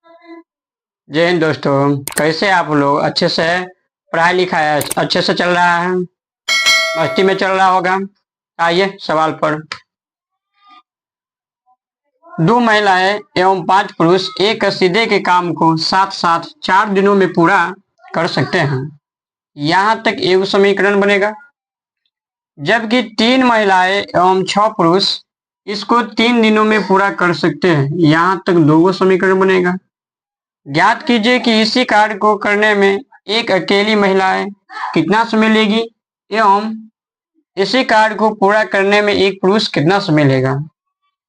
जय हिंद दोस्तों। कैसे आप लोग? अच्छे से पढ़ाई लिखाई अच्छे से चल रहा है? मस्ती में चल रहा होगा। आइए सवाल पर। दो महिलाएं एवं 5 पुरुष एक कसीदे के काम को साथ साथ 4 दिनों में पूरा कर सकते हैं। यहाँ तक एक समीकरण बनेगा। जबकि 3 महिलाएं एवं 6 पुरुष इसको 3 दिनों में पूरा कर सकते हैं। यहाँ तक 2 समीकरण बनेगा। ज्ञात कीजिए कि इसी कार्य को करने में एक अकेली महिला कितना समय लेगी एवं इसी कार्य को पूरा करने में एक पुरुष कितना समय लेगा।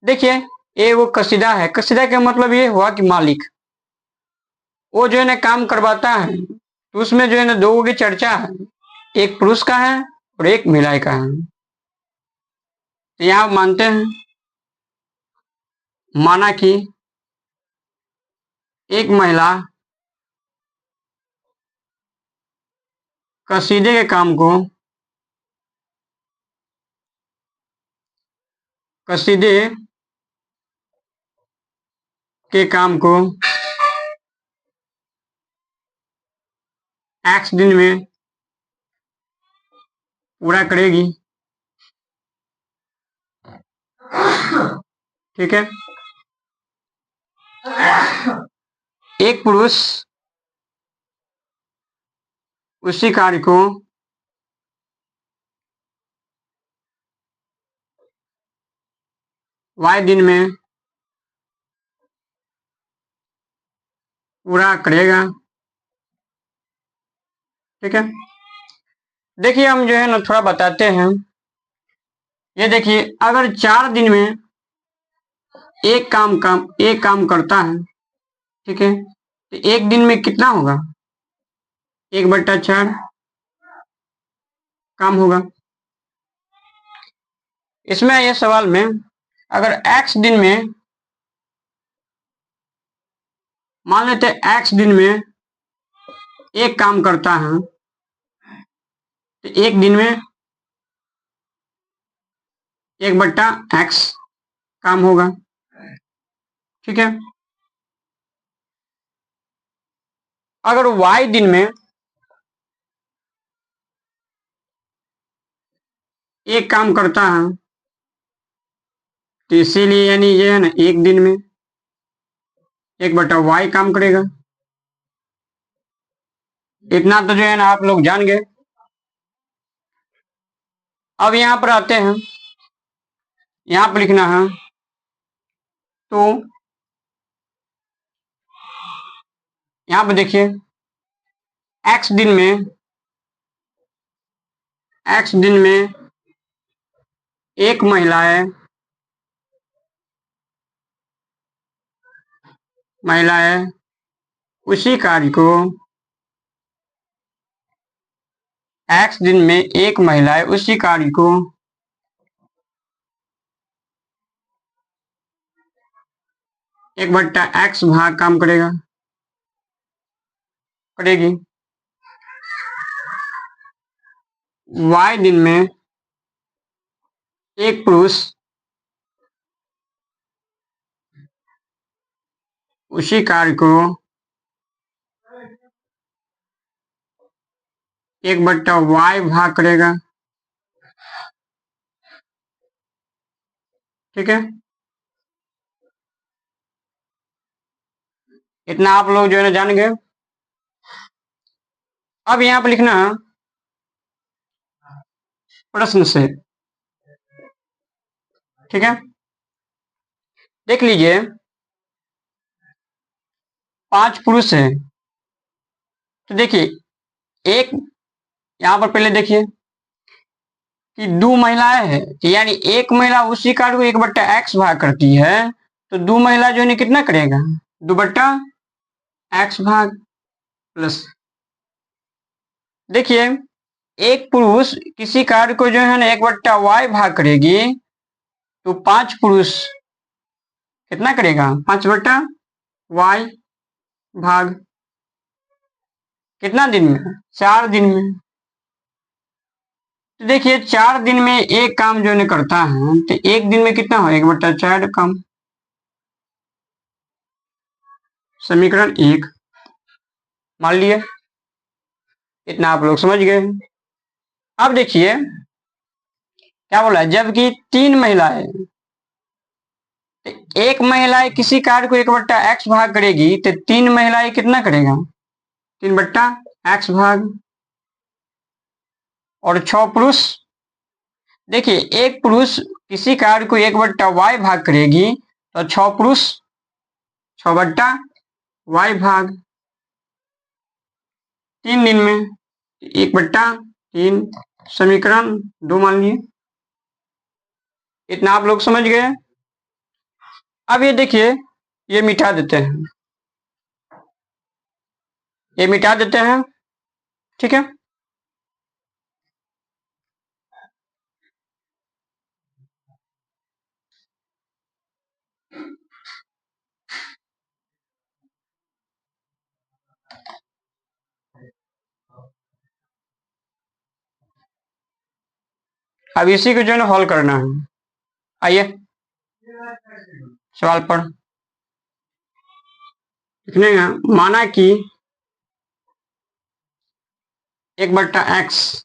देखिए, ये वो कसीदा है। कसीदा का मतलब ये हुआ कि मालिक वो जो है ना काम करवाता है, तो उसमें जो है ना 2 की चर्चा है, एक पुरुष का है और एक महिला का है। तो यहाँ मानते हैं, माना कि एक महिला कसीदे के काम को कसीदे के काम को x दिन में पूरा करेगी। ठीक है। एक पुरुष उसी कार्य को y दिन में पूरा करेगा। ठीक है। देखिए, हम जो है ना थोड़ा बताते हैं। ये देखिए, अगर 4 दिन में एक काम करता है, ठीक है, तो एक दिन में कितना होगा? 1/4 काम होगा। इसमें ये सवाल में अगर x दिन में, मान लेते हैं x दिन में एक काम करता है, तो एक दिन में 1/x काम होगा। ठीक है। अगर y दिन में एक काम करता है, तो इसीलिए यानी ये है ना एक दिन में 1/y काम करेगा। इतना तो जो है ना आप लोग जान गए। अब यहां पर आते हैं, यहां पर लिखना है, तो यहां पर देखिए x दिन में एक महिलाएं उसी कार्य को x दिन में एक महिलाएं उसी कार्य को 1/x भाग काम करेगी। y दिन में एक पुरुष उसी कार्य को 1/y भाग करेगा। ठीक है। इतना आप लोग जो है ना जान गए। अब यहां पर लिखना है प्रश्न से। ठीक है। देख लीजिए, 5 पुरुष है, तो देखिए एक यहां पर पहले देखिए कि 2 महिलाएं हैं, यानी एक महिला उसी कार्य को 1/x भाग करती है, तो 2 महिला जो है कितना करेगा? 2/x भाग प्लस। देखिए, एक पुरुष किसी कार्य को जो है ना 1/y भाग करेगी, तो 5 पुरुष कितना करेगा? 5/y भाग कितना दिन में? 4 दिन में। तो देखिए, 4 दिन में एक काम जो है करता है, तो एक दिन में कितना हो? 1/4 काम। समीकरण 1 मान लिए। इतना आप लोग समझ गए। अब देखिए क्या बोला है, जबकि 3 महिलाएं, एक महिला किसी कार्य को 1/x भाग करेगी तो 3 महिलाएं कितना करेगा, 3/x भाग। और 6 पुरुष, देखिए एक पुरुष किसी कार्य को 1/y भाग करेगी तो 6 पुरुष 6/y भाग, 3 दिन में 1/3, समीकरण 2 मान लिए। इतना आप लोग समझ गए। अब ये देखिए, ये मिटा देते हैं, ये मिटा देते हैं, ठीक है। अब इसी को जो है ना हल करना है। आइए सवाल पर लिखने का, माना कि 1/x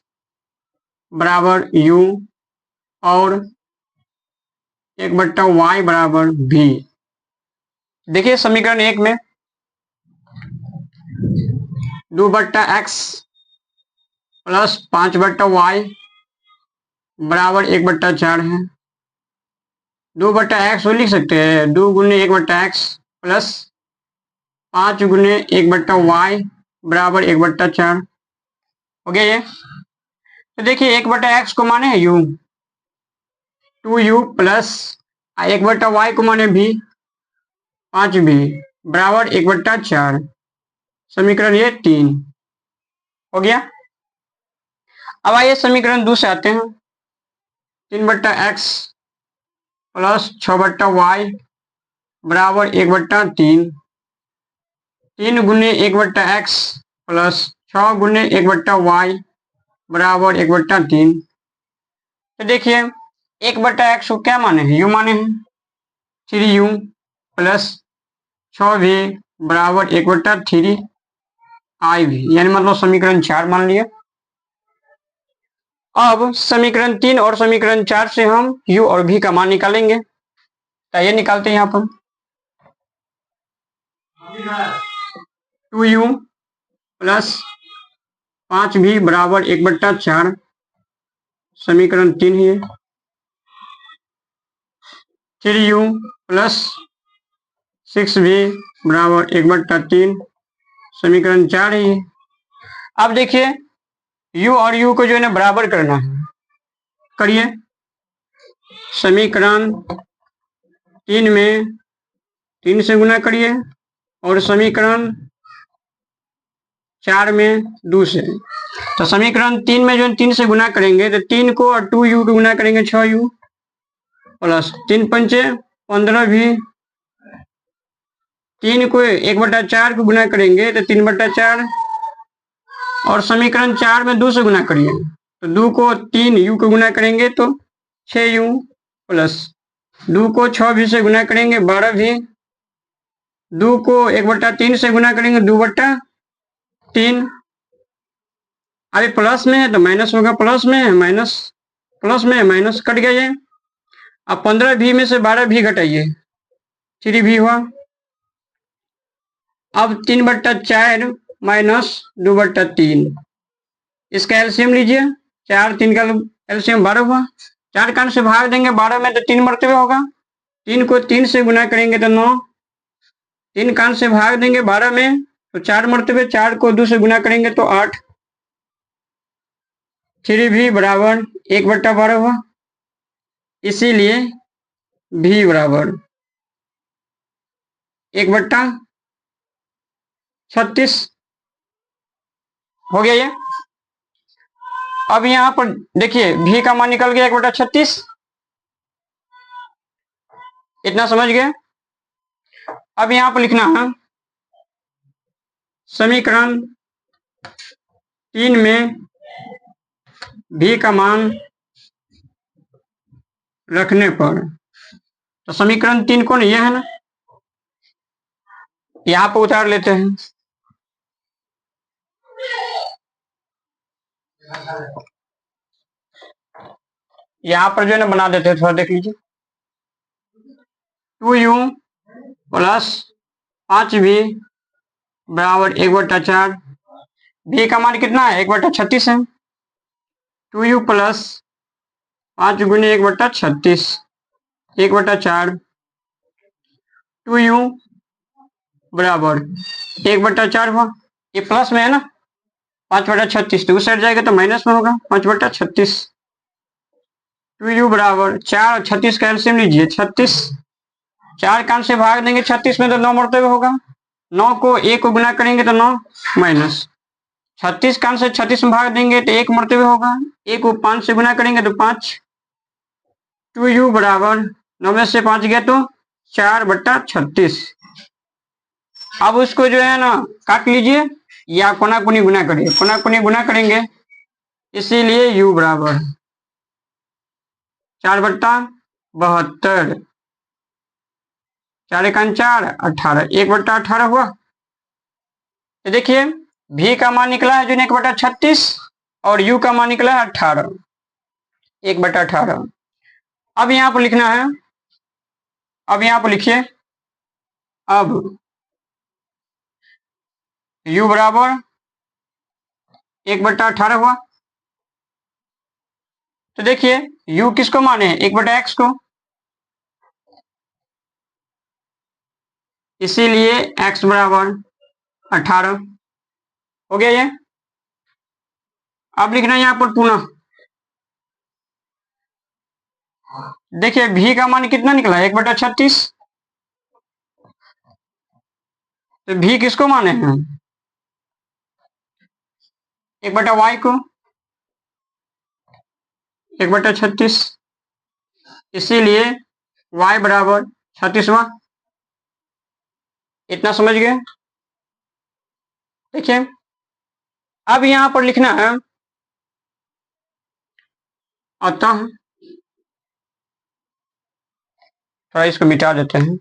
बराबर u और 1/y बराबर v। देखिए समीकरण 1 में 2/x प्लस 5/y बराबर 1/4 है। 2/x लिख सकते हैं, 2 गुने 1/x प्लस 5 गुने 1/y बराबर 1/4 हो गया ये। तो देखिए 1/x को माने u, 2u प्लस 1/y को माने v, 5v बराबर 1/4, समीकरण ये 3 हो गया। अब आइए समीकरण 2 से आते हैं। 3/x प्लस 6/y बराबर 1/3, 3 गुने 1/x प्लस 6 गुने 1/y बराबर 1/3। तो देखिए 1/x को क्या माने हैं, u माने हैं, 3u प्लस 6v बराबर 1/3 iv, यानी मतलब समीकरण 4 मान लिया। अब समीकरण 3 और समीकरण 4 से हम u और v का मान निकालेंगे। ये निकालते हैं यहाँ पर 2u प्लस 5v बराबर 1/4, समीकरण 3 है। 3u प्लस 6v बराबर 1/3, समीकरण 4 है। अब देखिए u और u को जो है ना बराबर करना है, करिए। समीकरण 3 में 3 से गुना करिए और समीकरण 4 में 2 से। तो समीकरण 3 में जो 3 से गुना करेंगे तो 3 को और 2u को गुना करेंगे 6u प्लस 3 पंचे 15v, 3 को 1/4 को गुना करेंगे तो 3/4, और समीकरण 4 में 2 से गुना करिए तो 2 को 3u को गुना करेंगे तो 6u प्लस 2 को 6v से गुना करेंगे 12v, 2 को 1/3 से गुना करेंगे 2/3। अभी प्लस में है तो माइनस होगा, प्लस में है माइनस, प्लस में है माइनस, कट गया ये। अब 15v में से 12v घटाइए, 3v हुआ। अब 3/4 माइनस 2/3, इसका एलसीएम लीजिए, 4 3 का एलसीएम 12 हुआ। 4 का से भाग देंगे 12 में तो 3 मरतबे होगा, 3 को 3 से गुना करेंगे तो 9, 3 का से भाग देंगे 12 में तो 4 मरतबे, 4 को 2 से गुना करेंगे तो 8, 3v बराबर 1/12 हुआ। इसीलिए v बराबर 1/36 हो गया ये। अब यहां पर देखिए v का मान निकल गया 1/36, इतना समझ गए। अब यहां पर लिखना है समीकरण 3 में v का मान रखने पर, तो समीकरण 3 कौन, यह है ना, यहाँ पर उतार लेते हैं। यहाँ पर जो है ना बना देते हैं, थोड़ा देख लीजिए। 2u प्लस 5v बराबर 1/4। v का मान कितना है? 1/36 है। 2u प्लस 5 गुने 1/36 1/4। 2u बराबर 1/4 हुआ। ये प्लस में है ना, 5/36, तो उस साइड जाएगा तो माइनस में होगा 5/36। 2u बराबर 4 और 36 का एलसीएम लीजिए 36। 4 कान से भाग देंगे 36 में तो 9 मरतबे होगा। 9 को 1 को गुना करेंगे तो 9 माइनस 36 कान से 36 में भाग देंगे तो 1 मरतबे होगा। 1 को 5 से गुना करेंगे तो 5। 2u बराबर 9 में से 5 गया तो 4/36। अब उसको जो है ना काट लीजिए या कोना कुनी गुना करिए। कोना कुनी गुना करेंगे, इसीलिए u बराबर 4/72। 4 एकान 4 18 1/18 हुआ। तो देखिए v का मान निकला है जो 1/36 और u का मान निकला है 18 1/18। अब यहाँ पर लिखना है, अब यहाँ पर लिखिए, अब u बराबर 1/18 हुआ। तो देखिए u किसको माने हैं? 1/x को, इसीलिए x बराबर 18 हो गया ये। अब लिखना है यहाँ पर पुनः, देखिए v का मान कितना निकला है? 1/36। तो v किसको माने हैं? 1/y को, 1/36, इसीलिए y बराबर 36वां। इतना समझ गए? देखिए अब यहां पर लिखना है अतः, थोड़ा इसको मिटा देते हैं।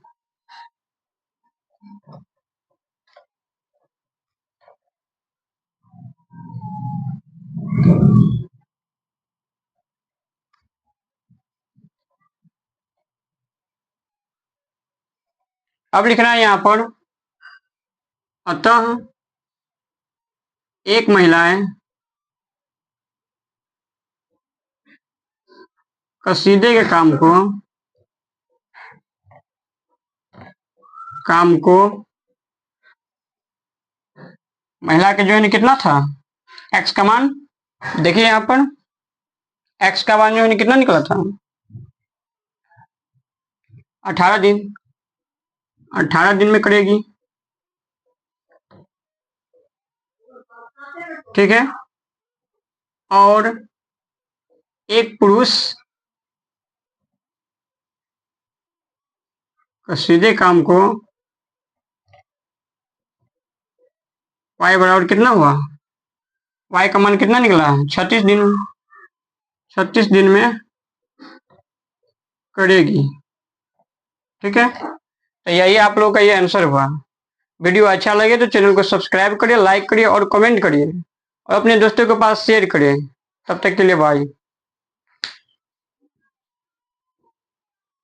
अब लिखना है यहां पर अतः एक महिलाएं कसीदे के काम को महिला के जो है कितना था? x का मान, देखिए यहाँ पर x का मान जो है कितना निकला था? 18 दिन। 18 दिन में करेगी, ठीक है। और एक पुरुष कसीदे काम को y बराबर कितना हुआ? y का मान कितना निकला? 36 दिन। 36 दिन में करेगी, ठीक है। तो यही आप लोग का ये आंसर हुआ। वीडियो अच्छा लगे तो चैनल को सब्सक्राइब करिए, लाइक करिए और कमेंट करिए और अपने दोस्तों के पास शेयर करिए। तब तक के लिए बाय।